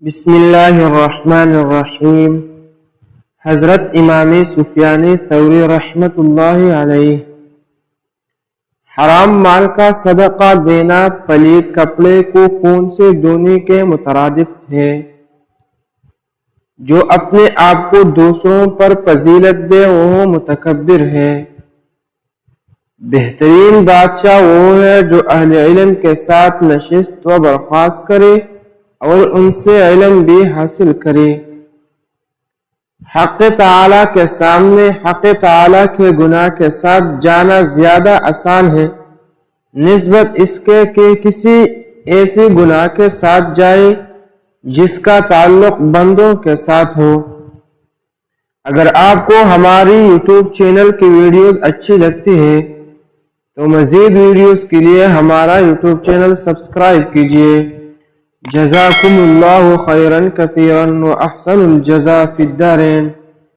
بسم اللہ الرحمن الرحیم۔ حضرت امام سفیان ثوری رحمۃ اللہ علیہ: حرام مال کا صدقہ دینا پلید کپڑے کو خون سے دھونے کے مترادف ہے۔ جو اپنے آپ کو دوسروں پر فضیلت دے وہ متکبر ہے۔ بہترین بادشاہ وہ ہے جو اہل علم کے ساتھ نشست و برخاست کرے اور ان سے علم بھی حاصل کرے۔ حق تعالی کے سامنے حق تعالی کے گناہ کے ساتھ جانا زیادہ آسان ہے نسبت اس کے کہ کسی ایسی گناہ کے ساتھ جائے جس کا تعلق بندوں کے ساتھ ہو۔ اگر آپ کو ہماری یوٹیوب چینل کی ویڈیوز اچھی لگتی ہیں تو مزید ویڈیوز کے لیے ہمارا یوٹیوب چینل سبسکرائب کیجیے۔ جزاکم اللہ خیرا کثیرا و احسن الجزاء فی الدارین۔